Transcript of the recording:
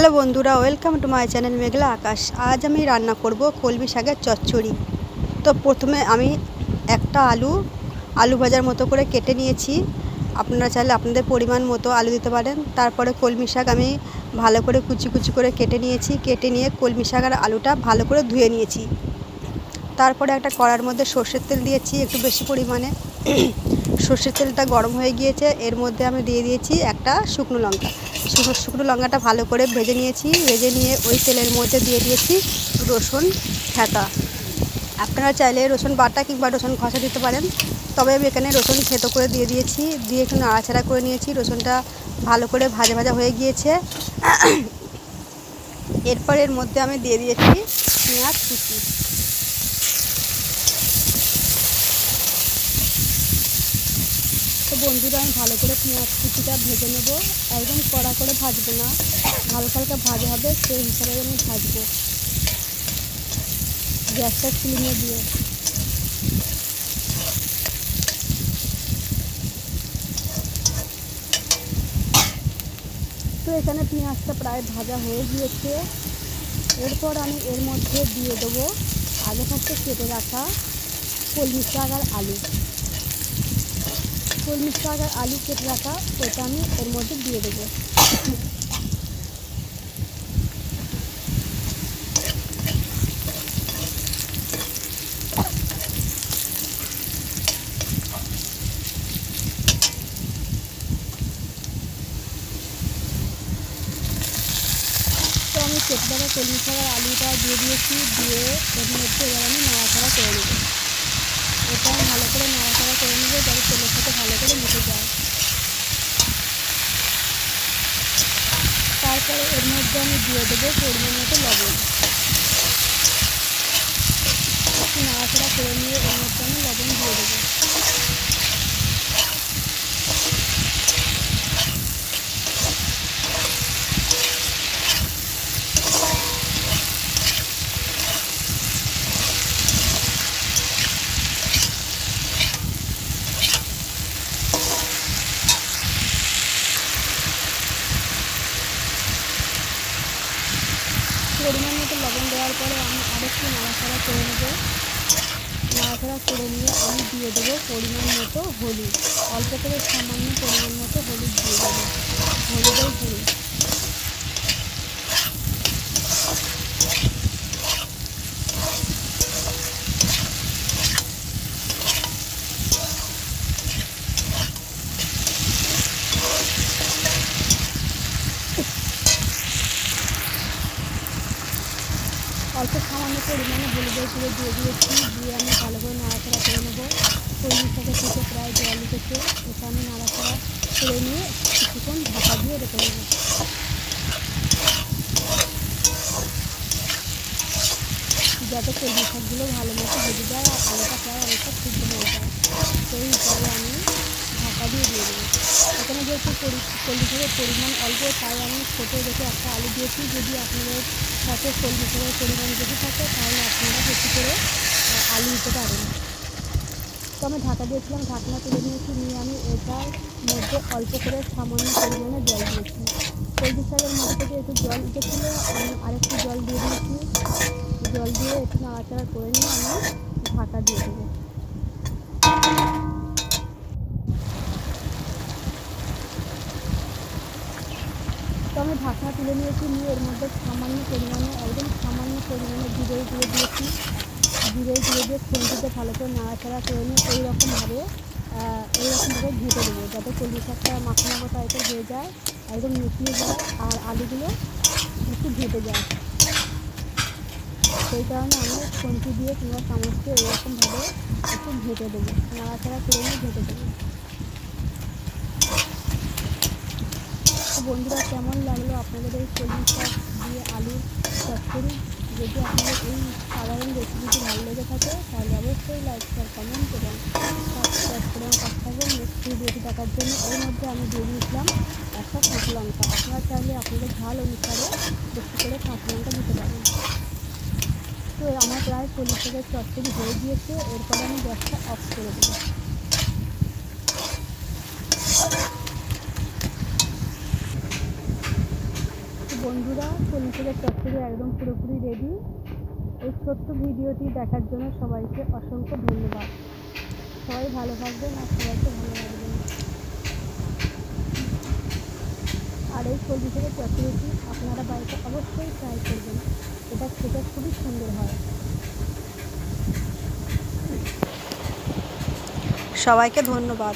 Hello বন্ধুরা, welcome to my channel মেঘলা আকাশ। আজ আমি রান্না করব কলমি শাকের চচ্চড়ি। তো প্রথমে আমি একটা আলু ভাজার মতো করে কেটে নিয়েছি। আপনারা চাইলে আপনাদের পরিমাণ মতো আলু দিতে পারেন। তারপরে কলমি শাক আমি ভালো করে কুচি কুচি করে কেটে নিয়েছি। কেটে নিয়ে কলমি শাক আর আলুটা ভালো করে ধুয়ে নিয়েছি। তারপরে একটা কড়ার মধ্যে সর্ষের তেল দিয়েছি একটু বেশি পরিমাণে। সর্ষের তেলটা গরম হয়ে গিয়েছে, এর মধ্যে আমি দিয়ে দিয়েছি একটা শুকনো লঙ্কা। শুকনো লঙ্কাটা ভালো করে ভেজে নিয়েছি। ভেজে নিয়ে ওই তেলের মধ্যে দিয়ে দিয়েছি রসুন থেঁতা। আপনারা চাইলে রসুন বাটা কিংবা রসুন খসা দিতে পারেন, তবে আমি এখানে রসুন থেঁতো করে দিয়ে দিয়েছি। দিয়ে একটু নাড়াচাড়া করে নিয়েছি। রসুনটা ভালো করে ভাজা ভাজা হয়ে গিয়েছে। এরপর এর মধ্যে আমি দিয়ে দিয়েছি পেঁয়াজ কুচি। তো বন্ধুরা, আমি ভালো করে পেঁয়াজ কুচিটা ভেজে নেব। একদম কড়া করে ভাজবো না, হালকা হালকা ভাজা হবে সেই হিসাবে আমি ভাজবো, গ্যাসটা সিলিংয়ে দিয়ে। তো এখানে পেঁয়াজটা প্রায় ভাজা হয়ে গিয়েছে। এরপর আমি এর মধ্যে দিয়ে দেবো আগে থাকতে কেটে রাখা কলমি শাক আর আলু। কলমি শাক আর আলু কেটে রাখা ওটা আমি এর মধ্যে দিয়ে দেবো। তো আমি কেটে রাখা কলমি শাক আর আলুটা দিয়ে দিয়েছি। দিয়ে এর মধ্যে এবার আমি নাড়াচাড়া করে নেব। এটা আমি ভালো করে নাড়াচাড়া করে নেব যাতে তেলের সাথে ভালো করে মিশে যায়। তারপরে এর মধ্যে আমি দিয়ে দেবো পরিমাণ মতো লবণ। একটু নাড়াচাড়া করে নিয়ে এর মধ্যে আমি লবণ দিয়ে দেবো। পরিমাণ মতো লবণ দেওয়ার পরে আমি আরেকটু নাড়াচাড়া করে নেব। নাড়াচাড়া করে নিয়ে আমি দিয়ে দেবো পরিমাণ মতো হলুদ। অল্প করে সামান্য পরিমাণ মতো হলুদ দিয়ে দেবো, হলুদের গুঁড়ো। অল্প সামান্য পরিমাণে হলুদের গুঁড়ো দিয়ে দিয়েছি। দিয়ে আমি ভালো করে নাড়াচাড়া করে নেব। কলমি শাকের থেকে প্রায় জল উঠেছে, এটা আমি নাড়াচাড়া করে নিয়ে কিছুক্ষণ ঢাকা দিয়ে রেখে দেবো। যাতে কলমি শাকগুলো ভালো মতো ভেজে যায় আর আলুটা প্রায় অনেকটা সিদ্ধ হয়ে যায়, সেই হিসাবে আমি ঢাকা দিয়ে দেবো। এখানে যেহেতু কলমি শাকের পরিমাণ অল্প, তাই আমি ছোটো দেখে একটা আলু দিয়েছি। যদি আপনাদের সাথে কলমি শাকের পরিমাণ বেশি থাকে তাহলে আপনারা বেশি করে আলু দিতে পারেন। তো আমি ঢাকা দিয়েছিলাম, ঢাকনা তুলে নিয়েছি। নিয়ে আমি এটার মধ্যে অল্প করে সামান্য পরিমাণে জল দিয়েছি। কলমি শাকের মধ্যে থেকে একটু জল উঠেছিলো, আমি আরেকটু জল দিয়ে দিয়েছি। জল দিয়ে একটু নাড়াচাড়া করে নিয়ে আমি ঢাকা দিয়ে দেবো। তো আমি ঢাকনা তুলে নিয়েছি। নিয়ে এর মধ্যে সামান্য পরিমাণে, একদম সামান্য পরিমাণে জিরে গুঁড়ো দিয়েছি। জিরে গুঁড়ো দিয়ে খুন্তিতে ভালো করে নাড়াচাড়া করে নিয়ে এইরকমভাবে ঘেঁটে দেবো, যাতে কলমি শাকটা মাখো মাখো টাইপের হয়ে যায়, একদম মিশিয়ে যায় আর আলুগুলো একটু ঘেঁটে যায়। সেই কারণে আমি খুন্তি দিয়ে কিংবা চামচ দিয়ে এইরকমভাবে একটু ঘেঁটে দেবো, নাড়াচাড়া করে নিয়ে ঘেঁটে দেবো। তো বন্ধুরা, কেমন লাগলো আপনাদের এই কলমি শাক দিয়ে আলুর চচ্চড়ি? যদি আপনাদের এই সাধারণ রেসিপিটি ভালো লেগে থাকে তাহলে অবশ্যই লাইক, শেয়ার, কমেন্ট এবং সাবস্ক্রাইব করে আমার পাশে থাকবেন নেক্সট ভিডিওটি দেখার জন্য। এর মধ্যে আমি দিয়ে দিয়েছিলাম একটা কাঁচা লঙ্কা। আপনারা চাইলে আপনাদের ঝাল অনুসারে বেশি করে কাঁচা লঙ্কা দিতে পারেন। তো আমার প্রায় কলমি শাকের চচ্চড়ি হয়ে গিয়েছে। এরপরে আমি গ্যাসটা অফ করে দেবো। বন্ধুরা, কলমি শাকের চচ্চড়ি একদম পুরোপুরি রেডি। এই ছোট্ট ভিডিওটি দেখার জন্য সবাইকে অসংখ্য ধন্যবাদ। সবাই ভালো থাকবেন আর সবাইকে ভালো রাখবেন। আর এই কলমি শাকের চচ্চড়িটি আপনারা বাড়িতে অবশ্যই ট্রাই করবেন। এটা খেতে খুবই সুন্দর হয়। সবাইকে ধন্যবাদ।